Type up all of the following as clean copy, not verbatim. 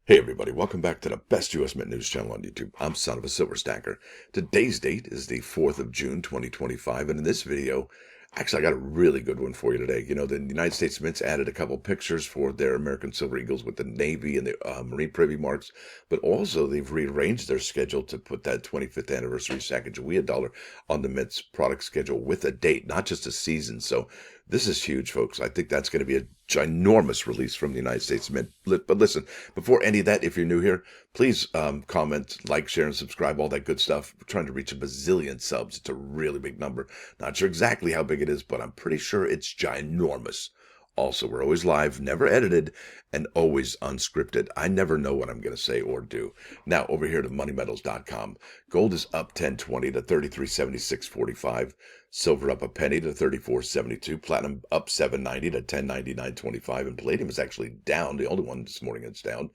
Hey everybody, welcome back to the best U.S. Mint news channel on YouTube. I'm Son of a Silver Stacker. Today's date is the 4th of June, 2025, and in this video, actually I got a really good one for you today. You know, the United States Mint's added a couple pictures for their American Silver Eagles with the Navy and the Marine Privy marks, but also they've rearranged their schedule to put that 25th anniversary Sacagawea dollar on the Mint's product schedule with a date, not just a season. So this is huge, folks. I think that's going to be a ginormous release from the United States Mint. But listen, before any of that, if you're new here, please comment, like, share, and subscribe, all that good stuff. We're trying to reach a bazillion subs. It's a really big number. Not sure exactly how big it is, but I'm pretty sure it's ginormous. Also, we're always live, never edited, and always unscripted. I never know what I'm going to say or do. Now, over here to moneymetals.com. Gold is up 10.20 to 33.76.45. Silver up a penny to 34.72. Platinum up 7.90 to 10.99.25. And palladium is actually down. The only one this morning that's down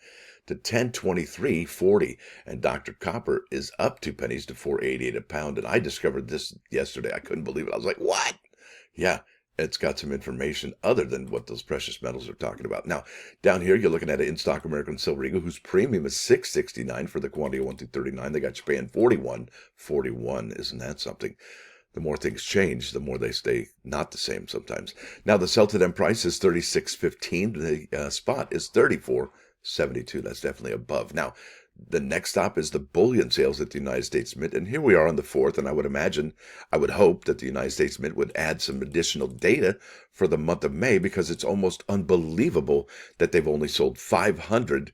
to 10.23.40. And Dr. Copper is up 2 pennies to 4.88 a pound. And I discovered this yesterday. I couldn't believe it. I was like, what? Yeah. It's got some information other than what those precious metals are talking about. Now, down here, you're looking at an in-stock American Silver Eagle whose premium is $6.69 for the quantity of 1 through 39. They got you paying $41.41. Isn't that something? The more things change, the more they stay not the same sometimes. Now, the sell to them price is $36.15. The spot is $34.72. That's definitely above. Now, the next stop is the bullion sales at the United States Mint. And here we are on the 4th, and I would hope that the United States Mint would add some additional data for the month of May, because it's almost unbelievable that they've only sold 500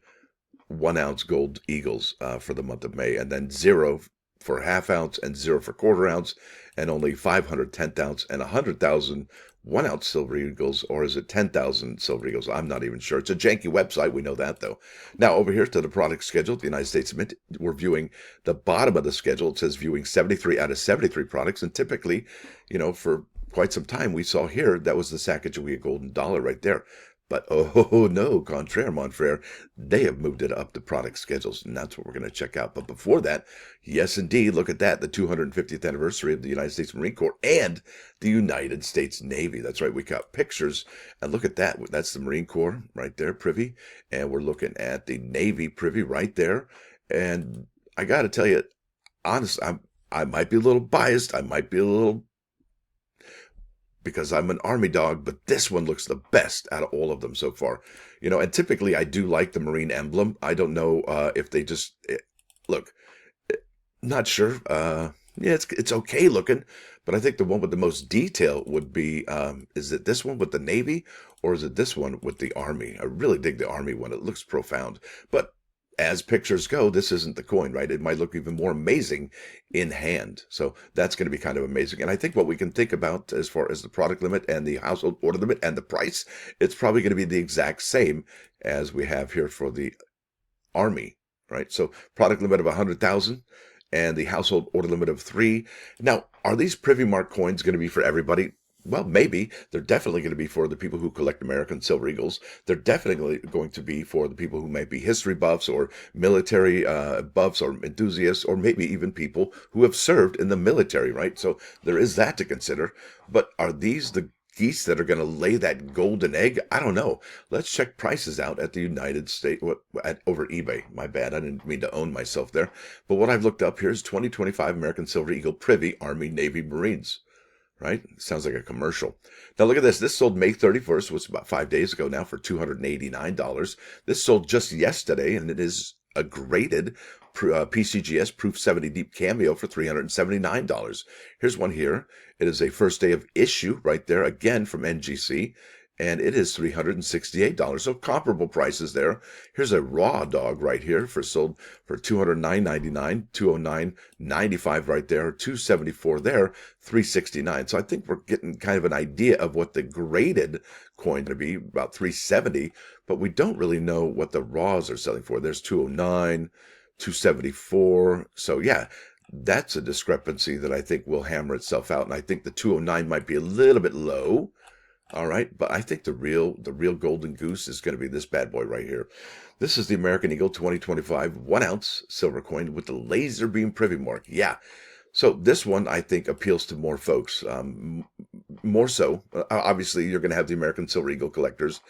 1-ounce gold eagles for the month of May, and then 0 for half ounce and 0 for quarter ounce, and only 500 10th ounce and 100,000 1-ounce silver eagles, or is it 10,000 silver eagles? I'm not even sure. It's a janky website. We know that, though. Now, over here to the product schedule at the United States Mint, we're viewing the bottom of the schedule. It says viewing 73 out of 73 products. And typically, you know, for quite some time, we saw here, that was the Sacagawea golden dollar right there. But oh no, contraire, mon frere, they have moved it up the product schedules, and that's what we're going to check out. But before that, yes indeed, look at that, the 250th anniversary of the United States Marine Corps and the United States Navy. That's right, we got pictures, and look at that. That's the Marine Corps right there, privy, and we're looking at the Navy privy right there. And I got to tell you, honestly, I might be a little biased. I might be a little, because I'm an Army dog, but this one looks the best out of all of them so far. You know, and typically I do like the Marine emblem. I don't know if they just, look, not sure. Yeah, it's okay looking, but I think the one with the most detail would be, is it this one with the Navy, or is it this one with the Army? I really dig the Army one. It looks profound. But as pictures go, this isn't the coin, right? It might look even more amazing in hand. So that's going to be kind of amazing. And I think what we can think about as far as the product limit and the household order limit and the price, it's probably going to be the exact same as we have here for the Army, right? So product limit of 100,000 and the household order limit of 3. Now, are these Privy Mark coins going to be for everybody? Well, maybe. They're definitely going to be for the people who collect American Silver Eagles. They're definitely going to be for the people who might be history buffs or military buffs or enthusiasts, or maybe even people who have served in the military, right? So there is that to consider. But are these the geese that are going to lay that golden egg? I don't know. Let's check prices out at the United States, over eBay. My bad. I didn't mean to own myself there. But what I've looked up here is 2025 American Silver Eagle Privy, Army, Navy, Marines. Right? Sounds like a commercial. Now look at this. This sold May 31st, which was about 5 days ago now, for $289. This sold just yesterday, and it is a graded PCGS Proof 70 Deep Cameo for $379. Here's one here. It is a first day of issue right there, again from NGC, and it is $368. So comparable prices there. Here's a raw dog right here sold for $209.99, $209.95 right there, $274 there, $369. So I think we're getting kind of an idea of what the graded coin to be, about $370, but we don't really know what the raws are selling for. There's $209, $274. So yeah, that's a discrepancy that I think will hammer itself out. And I think the 209 might be a little bit low. All right, but I think the real golden goose is going to be this bad boy right here. This is the American Eagle 2025 1-ounce silver coin with the laser beam privy mark. Yeah. So this one, I think, appeals to more folks, more so. Obviously, you're going to have the American Silver Eagle collectors.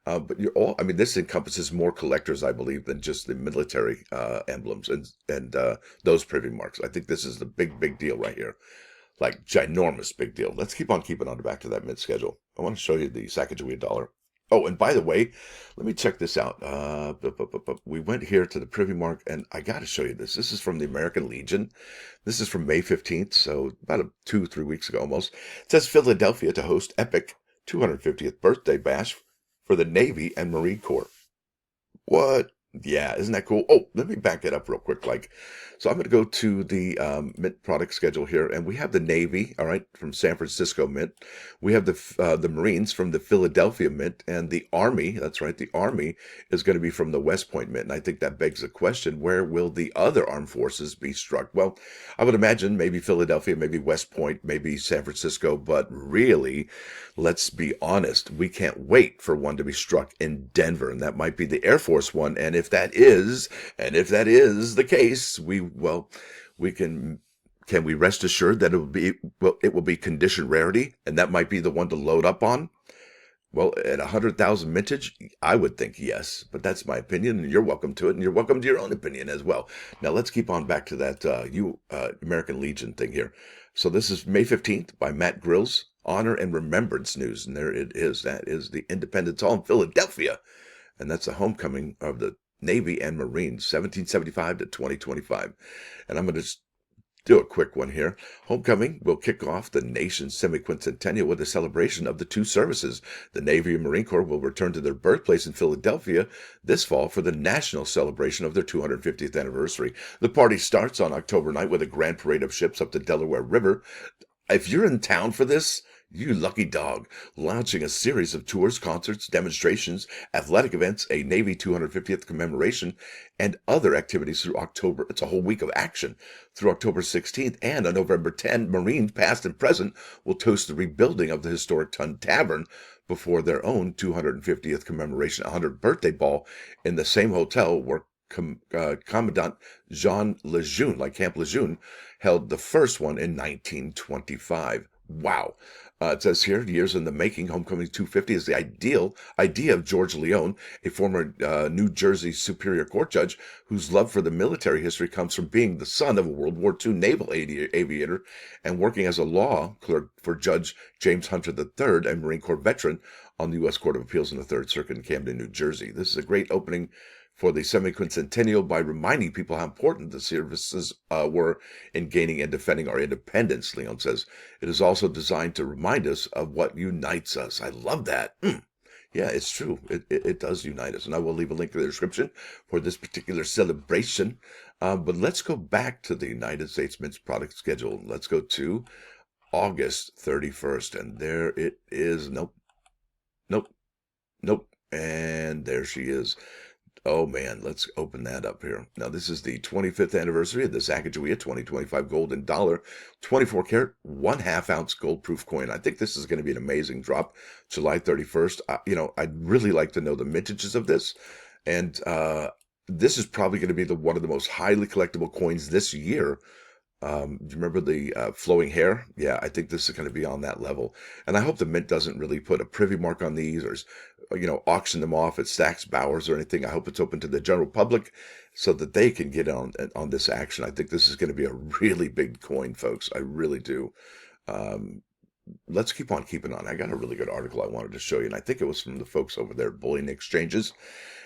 But you're all, I mean, this encompasses more collectors, I believe, than just the military emblems and those privy marks. I think this is the big deal right here. Like, ginormous big deal. Let's keep on keeping on back to that mid-schedule. I want to show you the Sacagawea dollar. Oh, and by the way, let me check this out. We went here to the privy mark, and I got to show you this. This is from the American Legion. This is from May 15th, so about 2-3 weeks ago almost. It says Philadelphia to host epic 250th birthday bash for the Navy and Marine Corps. What? Yeah, isn't that cool? Oh, let me back it up real quick. So I'm going to go to the Mint product schedule here, and we have the Navy, all right, from San Francisco Mint. We have the Marines from the Philadelphia Mint, and the Army. That's right, the Army is going to be from the West Point Mint. And I think that begs the question: where will the other armed forces be struck? Well, I would imagine maybe Philadelphia, maybe West Point, maybe San Francisco, but really, let's be honest, we can't wait for one to be struck in Denver, and that might be the Air Force one. And if that is the case, we can we rest assured that it will be condition rarity, and that might be the one to load up on? Well, at 100,000 mintage, I would think yes, but that's my opinion, and you're welcome to it, and you're welcome to your own opinion as well. Now, let's keep on back to that American Legion thing here. So this is May 15th by Matt Grill's Honor and Remembrance News, and there it is. That is the Independence Hall in Philadelphia, and that's the homecoming of the Navy and Marines, 1775 to 2025. And I'm going to do a quick one here. Homecoming will kick off the nation's semi-quincentennial with a celebration of the two services. The Navy and Marine Corps will return to their birthplace in Philadelphia this fall for the national celebration of their 250th anniversary. The party starts on October 9th with a grand parade of ships up the Delaware River. If you're in town for this, you lucky dog, launching a series of tours, concerts, demonstrations, athletic events, a Navy 250th commemoration, and other activities through October. It's a whole week of action through October 16th, and on November 10, Marines past and present will toast the rebuilding of the historic Tun Tavern before their own 250th commemoration 100th birthday ball in the same hotel where Commandant Jean Lejeune, like Camp Lejeune, held the first one in 1925. Wow. It says here, years in the making, Homecoming 250 is the idea of George Leone, a former New Jersey Superior Court judge whose love for the military history comes from being the son of a World War II naval aviator and working as a law clerk for Judge James Hunter III, a Marine Corps veteran on the U.S. Court of Appeals in the Third Circuit in Camden, New Jersey. This is a great opening for the semi-quincentennial by reminding people how important the services were in gaining and defending our independence, Leon says. It is also designed to remind us of what unites us. I love that. Yeah, it's true. It does unite us. And I will leave a link in the description for this particular celebration. But let's go back to the United States Mint's product schedule. Let's go to August 31st. And there it is. Nope. And there she is. Oh man, let's open that up here. Now this is the 25th anniversary of the Sacagawea 2025 golden dollar, 24 karat, 1/2 ounce gold proof coin. I think this is going to be an amazing drop, July 31st. I'd really like to know the mintages of this, and this is probably going to be one of the most highly collectible coins this year. Do you remember the flowing hair? Yeah, I think this is going to be on that level. And I hope the Mint doesn't really put a privy mark on these or, auction them off at Stack's Bowers or anything. I hope it's open to the general public so that they can get on this action. I think this is going to be a really big coin, folks. I really do. Let's keep on keeping on. I got a really good article I wanted to show you, and I think it was from the folks over there at Bullion Exchanges.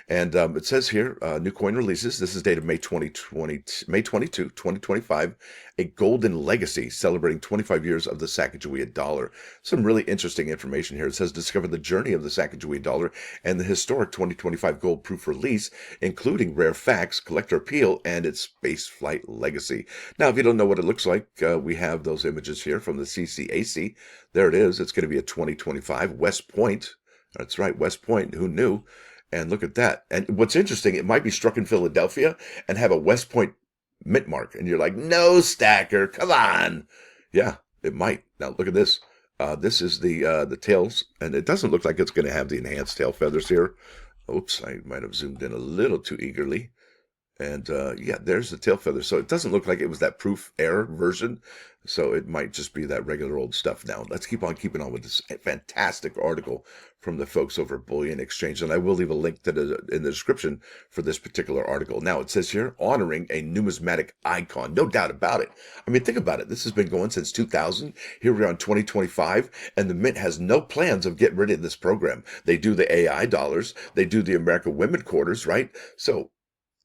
And it says here, new coin releases. This is dated May 22, 2025. A golden legacy celebrating 25 years of the Sacagawea dollar. Some really interesting information here. It says discover the journey of the Sacagawea dollar and the historic 2025 gold proof release, including rare facts, collector appeal, and its space flight legacy. Now, if you don't know what it looks like, we have those images here from the CCAC. There it is. It's going to be a 2025 West Point. That's right, West Point. Who knew? And look at that. And what's interesting, it might be struck in Philadelphia and have a West Point mint mark. And you're like, no, Stacker, come on. Yeah, it might. Now, look at this. This is the tails, and it doesn't look like it's going to have the enhanced tail feathers here. Oops, I might have zoomed in a little too eagerly. And yeah, there's the tail feather. So it doesn't look like it was that proof error version. So it might just be that regular old stuff now. Let's keep on keeping on with this fantastic article from the folks over at Bullion Exchange. And I will leave a link to in the description for this particular article. Now it says here, honoring a numismatic icon. No doubt about it. I mean, think about it. This has been going since 2000. Here we are in 2025, and the Mint has no plans of getting rid of this program. They do the AI dollars. They do the American Women Quarters, right? So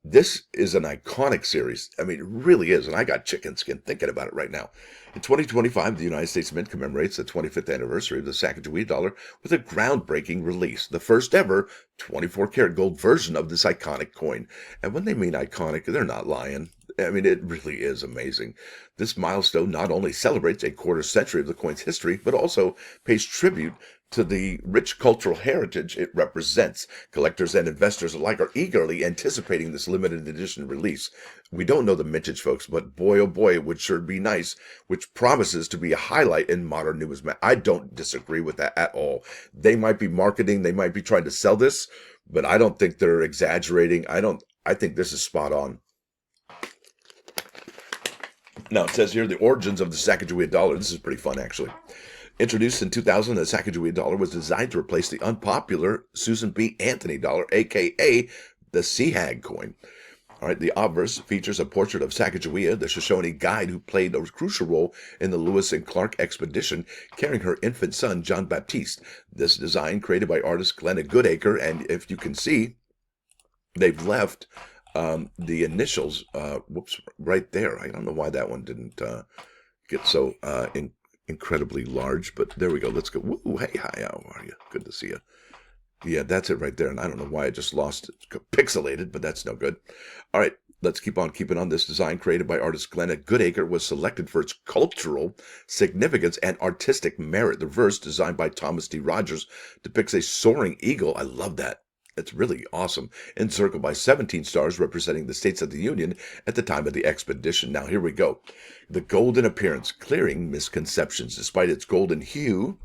this is an iconic series. I mean, it really is. And I got chicken skin thinking about it right now. In 2025, the United States Mint commemorates the 25th anniversary of the Sacagawea dollar with a groundbreaking release, the first ever 24-karat gold version of this iconic coin. And when they mean iconic, they're not lying. I mean, it really is amazing. This milestone not only celebrates a quarter century of the coin's history, but also pays tribute to the rich cultural heritage it represents. Collectors and investors alike are eagerly anticipating this limited edition release. We don't know the mintage, folks, but boy, oh boy, it would sure be nice, which promises to be a highlight in modern numismatics. I don't disagree with that at all. They might be marketing, they might be trying to sell this, but I don't think they're exaggerating. I think this is spot on. Now, it says here, the origins of the Sacagawea dollar. This is pretty fun, actually. Introduced in 2000, the Sacagawea dollar was designed to replace the unpopular Susan B. Anthony dollar, a.k.a. the Seahag coin. All right, the obverse features a portrait of Sacagawea, the Shoshone guide who played a crucial role in the Lewis and Clark expedition, carrying her infant son, John Baptiste. This design, created by artist Glenna Goodacre, and if you can see, they've left the initials, right there. I don't know why that one didn't get so incredibly large, but there we go. Let's go. Woo, hey, hi, how are you? Good to see you. Yeah, that's it right there. And I don't know why I just lost it. Pixelated, but that's no good. All right, let's keep on keeping on. This design, created by artist Glenna Goodacre, was selected for its cultural significance and artistic merit. The verse, designed by Thomas D. Rogers, depicts a soaring eagle. I love that. It's really awesome. Encircled by 17 stars representing the States of the Union at the time of the expedition. Now, here we go. The golden appearance, clearing misconceptions. Despite its golden hue,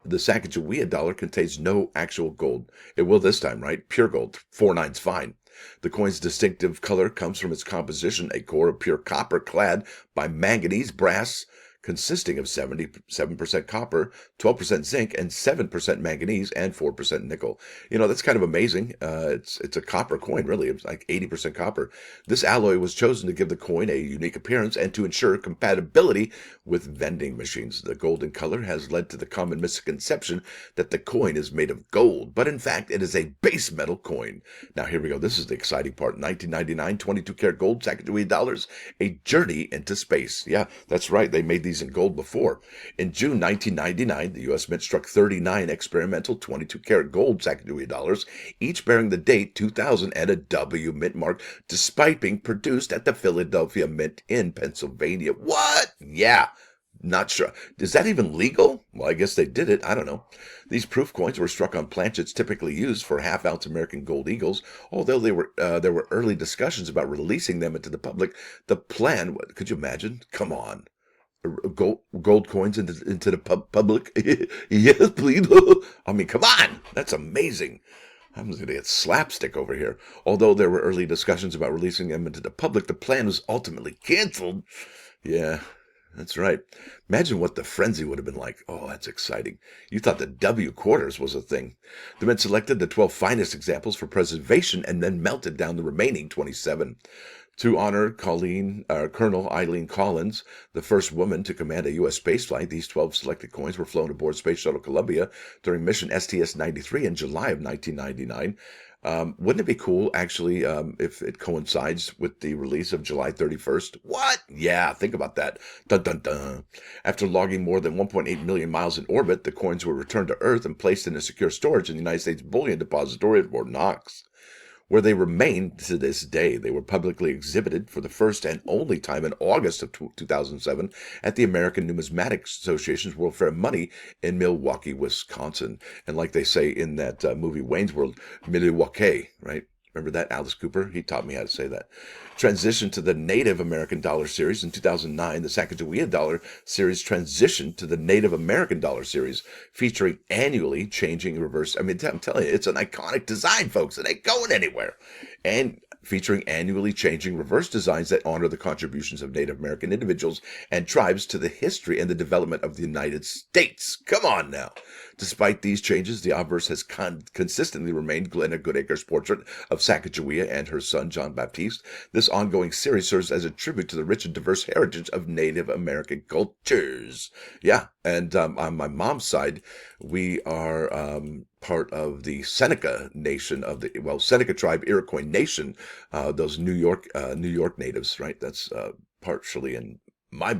the Sacagawea dollar contains no actual gold. It will this time, right? Pure gold. 4/9's fine. The coin's distinctive color comes from its composition, a core of pure copper clad by manganese brass, consisting of 77% copper, 12% zinc, and 7% manganese, and 4% nickel. You know, that's kind of amazing. It's a copper coin, really. It's like 80% copper. This alloy was chosen to give the coin a unique appearance and to ensure compatibility with vending machines. The golden color has led to the common misconception that the coin is made of gold, but in fact, it is a base metal coin. Now, here we go. This is the exciting part. 1999, 22-karat gold Sacagawea dollars, a journey into space. Yeah, that's right. They made these in gold before. In June 1999, the U.S. Mint struck 39 experimental 22-karat gold Sacagawea dollars, each bearing the date 2000 and a W mint mark, despite being produced at the Philadelphia Mint in Pennsylvania. What? Yeah. Not sure. Is that even legal? Well, I guess they did it. I don't know. These proof coins were struck on planchets typically used for half-ounce American gold eagles. Although there were early discussions about releasing them into the public, the plan, could you imagine? Come on. Gold coins into the public? Yes, please. I mean, come on. That's amazing. I'm going to get slapstick over here. Although there were early discussions about releasing them into the public, the plan was ultimately canceled. Yeah. That's right. Imagine what the frenzy would have been like. Oh, that's exciting. You thought the W quarters was a thing. The Mint selected the 12 finest examples for preservation and then melted down the remaining 27. To honor Colonel Eileen Collins, the first woman to command a U.S. spaceflight, these 12 selected coins were flown aboard Space Shuttle Columbia during mission STS-93 in July of 1999. Wouldn't it be cool, actually, if it coincides with the release of July 31st? What? Yeah, think about that. Dun, dun, dun. After logging more than 1.8 million miles in orbit, the coins were returned to Earth and placed in a secure storage in the United States Bullion Depository at Fort Knox, where they remain to this day. They were publicly exhibited for the first and only time in August of 2007 at the American Numismatic Association's World Fair of Money in Milwaukee, Wisconsin. And like they say in that movie Wayne's World, Milwaukee, right? Remember that? Alice Cooper? He taught me how to say that. Transitioned to the Native American dollar series in 2009. The Sacagawea dollar series transitioned to the Native American dollar series, featuring annually changing reverse. I mean, I'm telling you, it's an iconic design, folks. It ain't going anywhere. And featuring annually changing reverse designs that honor the contributions of Native American individuals and tribes to the history and the development of the United States. Come on now. Despite these changes, the obverse has consistently remained Glenna Goodacre's portrait of Sacagawea and her son, John Baptiste. This ongoing series serves as a tribute to the rich and diverse heritage of Native American cultures. Yeah, and on my mom's side, we are part of the Seneca Nation of the Seneca tribe, Iroquois Nation. Those New York natives, right? That's partially in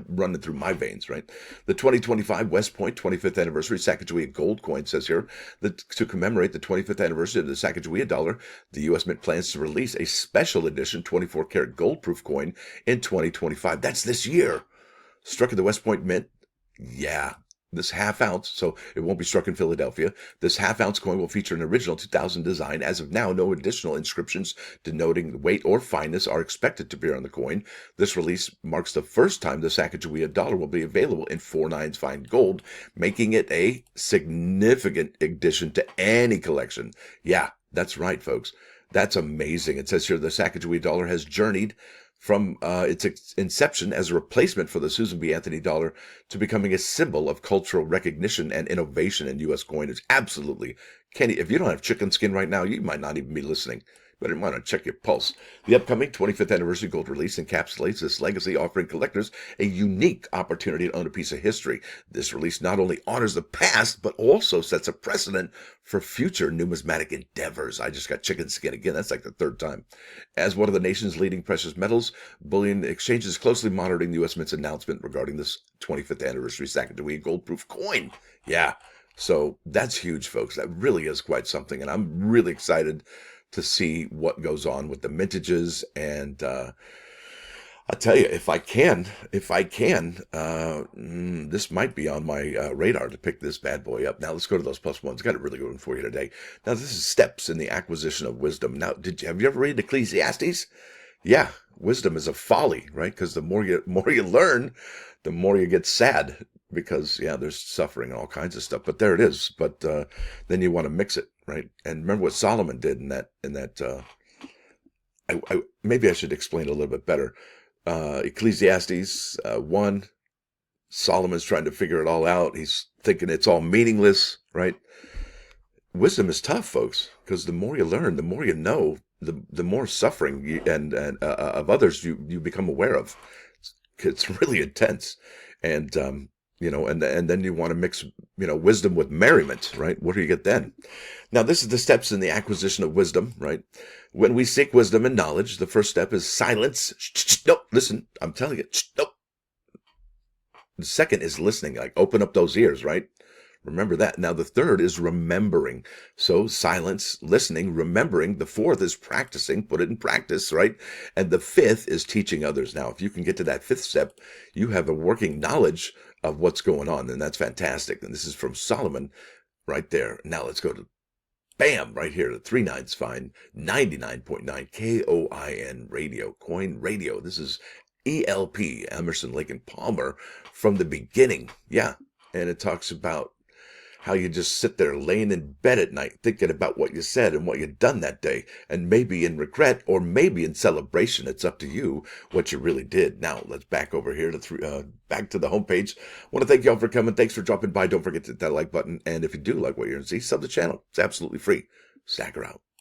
running through my veins, right? The 2025 West Point 25th anniversary Sacagawea gold coin says here that to commemorate the 25th anniversary of the Sacagawea dollar, the U.S. Mint plans to release a special edition 24 karat gold proof coin in 2025. That's this year. Struck at the West Point Mint. Yeah. This half ounce, so it won't be struck in Philadelphia. This half ounce coin will feature an original 2000 design. As of now, no additional inscriptions denoting the weight or fineness are expected to appear on the coin. This release marks the first time the Sacagawea dollar will be available in 4/9 fine gold, making it a significant addition to any collection. Yeah, that's right, folks. That's amazing. It says here the Sacagawea dollar has journeyed from its inception as a replacement for the Susan B. Anthony dollar to becoming a symbol of cultural recognition and innovation in U.S. coinage. Absolutely. Kenny, if you don't have chicken skin right now, you might not even be listening. But you might want to check your pulse. The upcoming 25th anniversary gold release encapsulates this legacy, offering collectors a unique opportunity to own a piece of history. This release not only honors the past, but also sets a precedent for future numismatic endeavors. I just got chicken skin again. That's like the third time. As one of the nation's leading precious metals, bullion exchange is closely monitoring the U.S. Mint's announcement regarding this 25th anniversary Sacagawea gold proof coin. Yeah. So that's huge, folks. That really is quite something. And I'm really excited to see what goes on with the mintages. And I'll tell you, if I can, this might be on my radar to pick this bad boy up. Now let's go to those plus ones. Got a really good one for you today. Now this is steps in the acquisition of wisdom. Now, have you ever read Ecclesiastes? Yeah, wisdom is a folly, right? Because the more you learn, the more you get sad. Because there's suffering and all kinds of stuff. But there it is. But then you want to mix it, right? And remember what Solomon did in that. Maybe I should explain it a little bit better. Ecclesiastes 1. Solomon's trying to figure it all out. He's thinking it's all meaningless, right? Wisdom is tough, folks, because the more you learn, the more you know, the more suffering of others you become aware of. It's really intense, and and then you want to mix, wisdom with merriment, right? What do you get then? Now, this is the steps in the acquisition of wisdom, right? When we seek wisdom and knowledge, the first step is silence. Nope, listen, I'm telling you, nope. The second is listening, like open up those ears, right? Remember that. Now, the third is remembering. So silence, listening, remembering. The fourth is practicing, put it in practice, right? And the fifth is teaching others. Now, if you can get to that fifth step, you have a working knowledge of what's going on, and that's fantastic. And this is from Solomon right there. Now let's go to bam, right here, the 3/9's fine, 99.9 KOIN radio, coin radio. This is ELP, Emerson, Lake and Palmer, from the beginning. Yeah, and it talks about how you just sit there laying in bed at night thinking about what you said and what you've done that day, and maybe in regret or maybe in celebration. It's up to you what you really did. Now let's back over here to back to the homepage. I want to thank y'all for coming. Thanks for dropping by. Don't forget to hit that like button, and if you do like what you're going to see, sub the channel. It's absolutely free. Stacker out.